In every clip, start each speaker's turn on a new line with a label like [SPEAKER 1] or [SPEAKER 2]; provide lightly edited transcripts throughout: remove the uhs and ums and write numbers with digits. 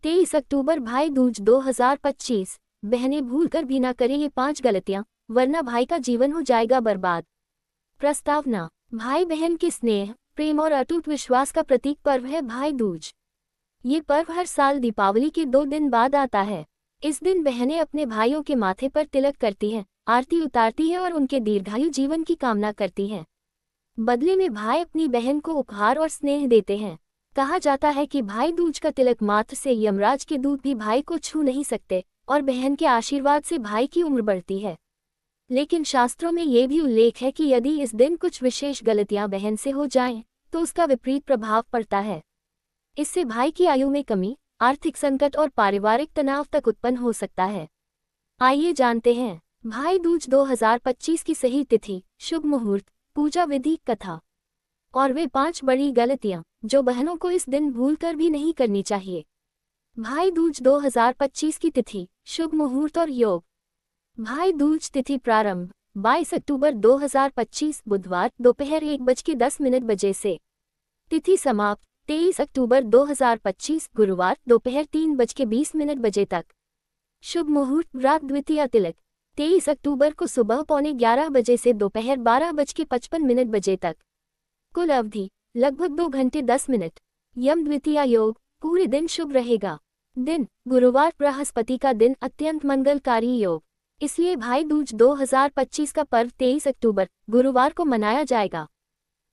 [SPEAKER 1] 23 अक्टूबर भाई दूज 2025। बहनें भूलकर भी ना करें ये 5 गलतियां, वरना भाई का जीवन हो जाएगा बर्बाद। प्रस्तावना। भाई बहन के स्नेह, प्रेम और अटूट विश्वास का प्रतीक पर्व है भाई दूज। ये पर्व हर साल दीपावली के 2 दिन बाद आता है। इस दिन बहनें अपने भाइयों के माथे पर तिलक करती हैं, आरती उतारती हैं और उनके दीर्घायु जीवन की कामना करती हैं। बदले में भाई अपनी बहन को उपहार और स्नेह देते हैं। कहा जाता है कि भाई दूज का तिलक मात्र से यमराज के दूत भी भाई को छू नहीं सकते और बहन के आशीर्वाद से भाई की उम्र बढ़ती है। लेकिन शास्त्रों में ये भी उल्लेख है कि यदि इस दिन कुछ विशेष गलतियां बहन से हो जाएं, तो उसका विपरीत प्रभाव पड़ता है। इससे भाई की आयु में कमी, आर्थिक संकट और पारिवारिक तनाव तक उत्पन्न हो सकता है। आइए जानते हैं भाई दूज 2025 की सही तिथि, शुभ मुहूर्त, पूजा विधि, कथा और वे 5 बड़ी गलतियां जो बहनों को इस दिन भूलकर भी नहीं करनी चाहिए। भाई दूज 2025 की तिथि, शुभ मुहूर्त और योग। भाई दूज तिथि प्रारंभ 22 अक्टूबर 2025 बुधवार दोपहर 1:10 से। तिथि समाप्त 23 अक्टूबर 2025 गुरुवार दोपहर 3:20 तक। शुभ मुहूर्त रात द्वितीया तिलक 23 अक्टूबर को सुबह 11:15 से दोपहर 12:55 तक। कुल अवधि लगभग 2 घंटे 10 मिनट। यम द्वितीया योग पूरे दिन शुभ रहेगा। दिन गुरुवार बृहस्पति का दिन अत्यंत मंगलकारी योग, इसलिए भाई दूज 2025 का पर्व 23 अक्टूबर गुरुवार को मनाया जाएगा।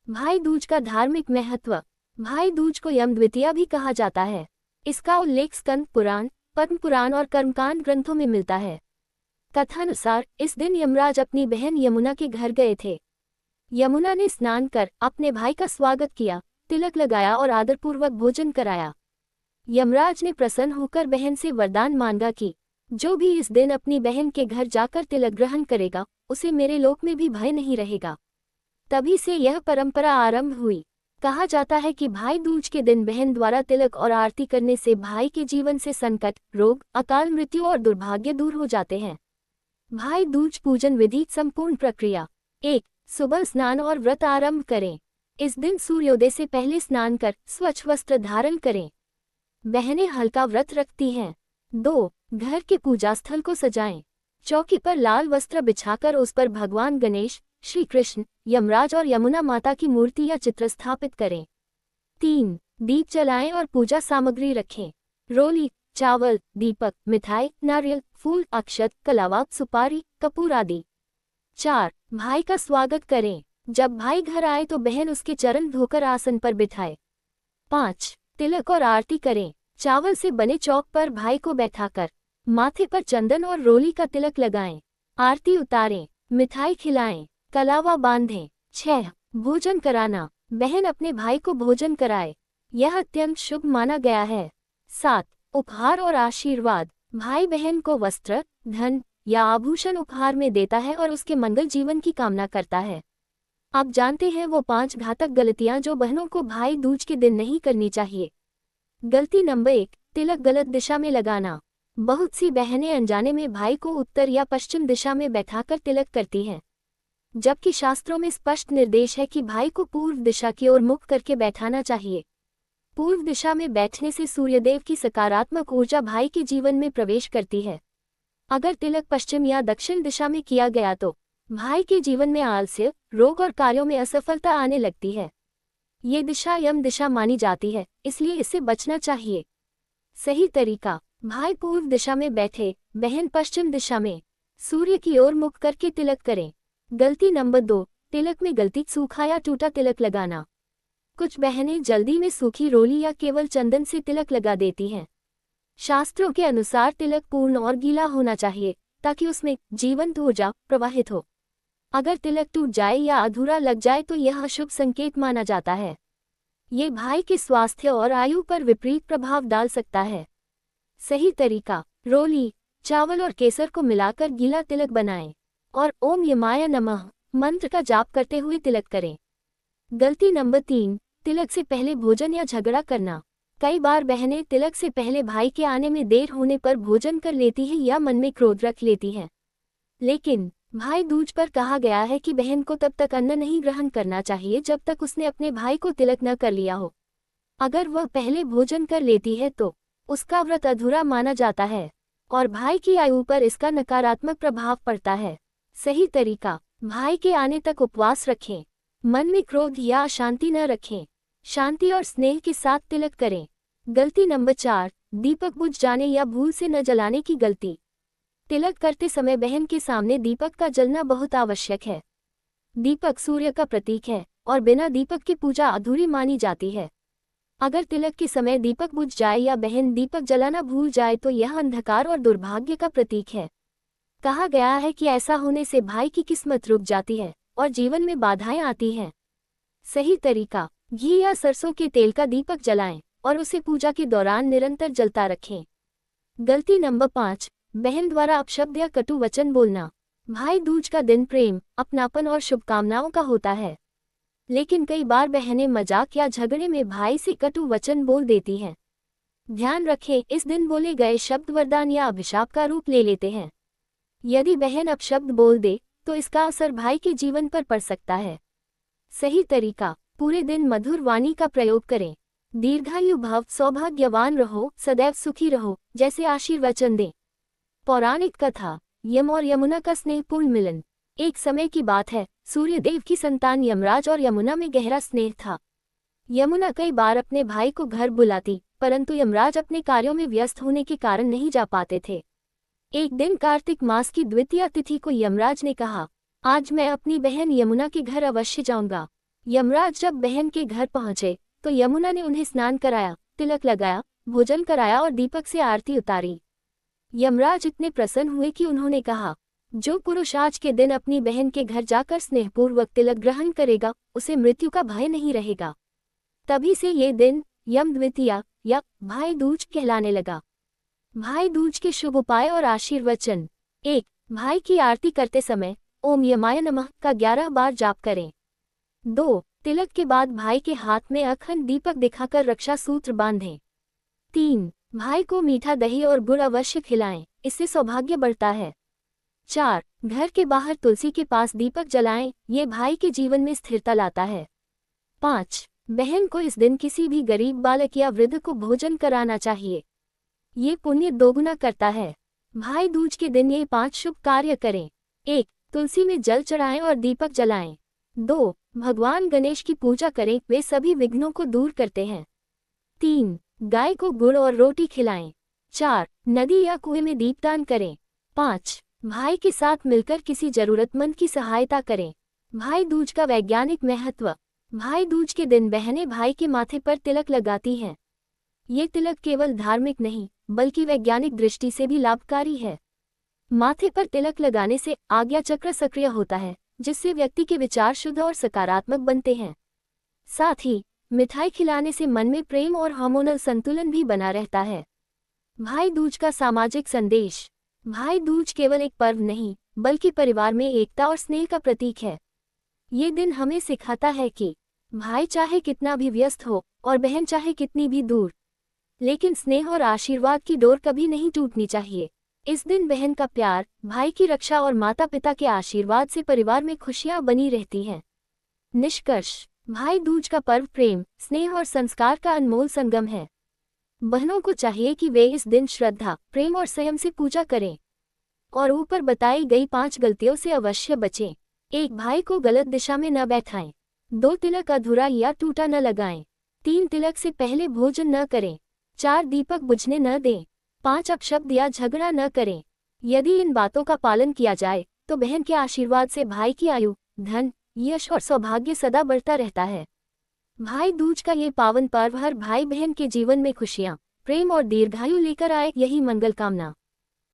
[SPEAKER 1] भाई दूज का धार्मिक महत्व। भाई दूज को यम द्वितीया भी कहा जाता है। इसका उल्लेख स्कंद पुराण, पद्म पुराण और कर्मकांड ग्रंथों में मिलता है। कथानुसार इस दिन यमराज अपनी बहन यमुना के घर गए थे। यमुना ने स्नान कर अपने भाई का स्वागत किया, तिलक लगाया और आदरपूर्वक भोजन कराया। यमराज ने प्रसन्न होकर बहन से वरदान मांगा कि जो भी इस दिन अपनी बहन के घर जाकर तिलक ग्रहण करेगा, उसे मेरे लोक में भी भय नहीं रहेगा। तभी से यह परंपरा आरंभ हुई। कहा जाता है कि भाई दूज के दिन बहन द्वारा तिलक और आरती करने से भाई के जीवन से संकट, रोग, अकाल मृत्यु और दुर्भाग्य दूर हो जाते हैं। भाई दूज पूजन विधि। संपूर्ण प्रक्रिया। 1. सुबह स्नान और व्रत आरंभ करें। इस दिन सूर्योदय से पहले स्नान कर स्वच्छ वस्त्र धारण करें। बहनें हल्का व्रत रखती हैं। 2. घर के पूजा स्थल को सजाएं। चौकी पर लाल वस्त्र बिछाकर उस पर भगवान गणेश, श्री कृष्ण, यमराज और यमुना माता की मूर्ति या चित्र स्थापित करें। 3. दीप जलाएं और पूजा सामग्री रखें। रोली, चावल, दीपक, मिठाई, नारियल, फूल, अक्षत, कलावा, सुपारी, कपूर आदि। 4. भाई का स्वागत करें। जब भाई घर आए तो बहन उसके चरण धोकर आसन पर बिठाए। 5. तिलक और आरती करें। चावल से बने चौक पर भाई को बैठाकर माथे पर चंदन और रोली का तिलक लगाएं। आरती उतारें, मिठाई खिलाएं, कलावा बांधें। 6. भोजन कराना। बहन अपने भाई को भोजन कराए, यह अत्यंत शुभ माना गया है। 7. उपहार और आशीर्वाद। भाई बहन को वस्त्र, धन या आभूषण उपहार में देता है और उसके मंगल जीवन की कामना करता है। अब जानते हैं वो 5 घातक गलतियां जो बहनों को भाई दूज के दिन नहीं करनी चाहिए। गलती नंबर 1, तिलक गलत दिशा में लगाना। बहुत सी बहनें अनजाने में भाई को उत्तर या पश्चिम दिशा में बैठाकर तिलक करती हैं, जबकि शास्त्रों में स्पष्ट निर्देश है कि भाई को पूर्व दिशा की ओर मुख करके बैठाना चाहिए। पूर्व दिशा में बैठने से सूर्यदेव की सकारात्मक ऊर्जा भाई के जीवन में प्रवेश करती है। अगर तिलक पश्चिम या दक्षिण दिशा में किया गया तो भाई के जीवन में आलस्य, रोग और कार्यों में असफलता आने लगती है। ये दिशा यम दिशा मानी जाती है, इसलिए इससे बचना चाहिए। सही तरीका। भाई पूर्व दिशा में बैठे, बहन पश्चिम दिशा में सूर्य की ओर मुख करके तिलक करें। गलती नंबर 2, तिलक में गलती सूखा या टूटा तिलक लगाना। कुछ बहनें जल्दी में सूखी रोली या केवल चंदन से तिलक लगा देती हैं। शास्त्रों के अनुसार तिलक पूर्ण और गीला होना चाहिए ताकि उसमें जीवंत ऊर्जा प्रवाहित हो। अगर तिलक टूट जाए या अधूरा लग जाए तो यह अशुभ संकेत माना जाता है। ये भाई के स्वास्थ्य और आयु पर विपरीत प्रभाव डाल सकता है। सही तरीका। रोली, चावल और केसर को मिलाकर गीला तिलक बनाएं और ओम यमाय नमः मंत्र का जाप करते हुए तिलक करें। गलती नंबर 3, तिलक से पहले भोजन या झगड़ा करना। कई बार बहनें तिलक से पहले भाई के आने में देर होने पर भोजन कर लेती हैं या मन में क्रोध रख लेती हैं। लेकिन भाई दूज पर कहा गया है कि बहन को तब तक अन्न नहीं ग्रहण करना चाहिए जब तक उसने अपने भाई को तिलक न कर लिया हो। अगर वह पहले भोजन कर लेती है तो उसका व्रत अधूरा माना जाता है और भाई की आयु पर इसका नकारात्मक प्रभाव पड़ता है। सही तरीका, भाई के आने तक उपवास रखें। मन में क्रोध या अशांति न रखें। शांति और स्नेह के साथ तिलक करें। गलती नंबर 4, दीपक बुझ जाने या भूल से न जलाने की गलती। तिलक करते समय बहन के सामने दीपक का जलना बहुत आवश्यक है। दीपक सूर्य का प्रतीक है और बिना दीपक की पूजा अधूरी मानी जाती है। अगर तिलक के समय दीपक बुझ जाए या बहन दीपक जलाना भूल जाए तो यह अंधकार और दुर्भाग्य का प्रतीक है। कहा गया है कि ऐसा होने से भाई की किस्मत रुक जाती है और जीवन में बाधाएं आती हैं। सही तरीका, घी या सरसों के तेल का दीपक जलाएं और उसे पूजा के दौरान निरंतर जलता रखें। गलती नंबर 5, बहन द्वारा अपशब्द या कटु वचन बोलना। भाई दूज का दिन प्रेम, अपनापन और शुभकामनाओं का होता है, लेकिन कई बार बहनें मजाक या झगड़े में भाई से कटु वचन बोल देती हैं। ध्यान रखें, इस दिन बोले गए शब्द वरदान या अभिशाप का रूप ले लेते हैं। यदि बहन अपशब्द बोल दे तो इसका असर भाई के जीवन पर पड़ सकता है। सही तरीका, पूरे दिन मधुर वाणी का प्रयोग करें। दीर्घायु भव, सौभाग्यवान रहो, सदैव सुखी रहो जैसे आशीर्वचन दें। पौराणिक कथा, यम और यमुना का स्नेहपूर्ण मिलन। एक समय की बात है, सूर्यदेव की संतान यमराज और यमुना में गहरा स्नेह था। यमुना कई बार अपने भाई को घर बुलाती, परंतु यमराज अपने कार्यों में व्यस्त होने के कारण नहीं जा पाते थे। एक दिन कार्तिक मास की द्वितीया तिथि को यमराज ने कहा, आज मैं अपनी बहन यमुना के घर अवश्य जाऊंगा। यमराज जब बहन के घर पहुंचे तो यमुना ने उन्हें स्नान कराया, तिलक लगाया, भोजन कराया और दीपक से आरती उतारी। यमराज इतने प्रसन्न हुए कि उन्होंने कहा, जो पुरुष आज के दिन अपनी बहन के घर जाकर स्नेहपूर्वक तिलक ग्रहण करेगा उसे मृत्यु का भय नहीं रहेगा। तभी से ये दिन यम द्वितीया या भाई दूज कहलाने लगा। भाई दूज के शुभ उपाय और आशीर्वचन। 1. भाई की आरती करते समय ओम यमाय नमः का 11 बार जाप करें। 2. तिलक के बाद भाई के हाथ में अखंड दीपक दिखाकर रक्षा सूत्र बांधें। 3. भाई को मीठा दही और गुड़ अवश्य खिलाएं, इससे सौभाग्य बढ़ता है। 4. घर के बाहर तुलसी के पास दीपक जलाएं, ये भाई के जीवन में स्थिरता लाता है। 5. बहन को इस दिन किसी भी गरीब बालक या वृद्ध को भोजन कराना चाहिए, ये पुण्य दोगुना करता है। भाई दूज के दिन ये 5 शुभ कार्य करें। 1. तुलसी में जल चढ़ाएं और दीपक जलाएं। 2. भगवान गणेश की पूजा करें, वे सभी विघ्नों को दूर करते हैं। 3. गाय को गुड़ और रोटी खिलाएं। 4. नदी या कुएं में दीपदान करें। 5. भाई के साथ मिलकर किसी जरूरतमंद की सहायता करें। भाई दूज का वैज्ञानिक महत्व। भाई दूज के दिन बहनें भाई के माथे पर तिलक लगाती हैं। ये तिलक केवल धार्मिक नहीं बल्कि वैज्ञानिक दृष्टि से भी लाभकारी है। माथे पर तिलक लगाने से आज्ञा चक्र सक्रिय होता है, जिससे व्यक्ति के विचार शुद्ध और सकारात्मक बनते हैं। साथ ही मिठाई खिलाने से मन में प्रेम और हार्मोनल संतुलन भी बना रहता है। भाई दूज का सामाजिक संदेश। भाई दूज केवल एक पर्व नहीं बल्कि परिवार में एकता और स्नेह का प्रतीक है। ये दिन हमें सिखाता है कि भाई चाहे कितना भी व्यस्त हो और बहन चाहे कितनी भी दूर, लेकिन स्नेह और आशीर्वाद की डोर कभी नहीं टूटनी चाहिए। इस दिन बहन का प्यार, भाई की रक्षा और माता पिता के आशीर्वाद से परिवार में खुशियां बनी रहती हैं। निष्कर्ष, भाई दूज का पर्व प्रेम, स्नेह और संस्कार का अनमोल संगम है। बहनों को चाहिए कि वे इस दिन श्रद्धा, प्रेम और संयम से पूजा करें और ऊपर बताई गई 5 गलतियों से अवश्य बचें। 1. भाई को गलत दिशा में न बैठाएं। 2. तिलक अधूरा या टूटा न लगाएं। 3. तिलक से पहले भोजन न करें। 4. दीपक बुझने न दें। 5. अपशब्द या झगड़ा न करें। यदि इन बातों का पालन किया जाए तो बहन के आशीर्वाद से भाई की आयु, धन, यश और सौभाग्य सदा बढ़ता रहता है। भाई दूज का ये पावन पर्व हर भाई बहन के जीवन में खुशियां, प्रेम और दीर्घायु लेकर आए, यही मंगल कामना।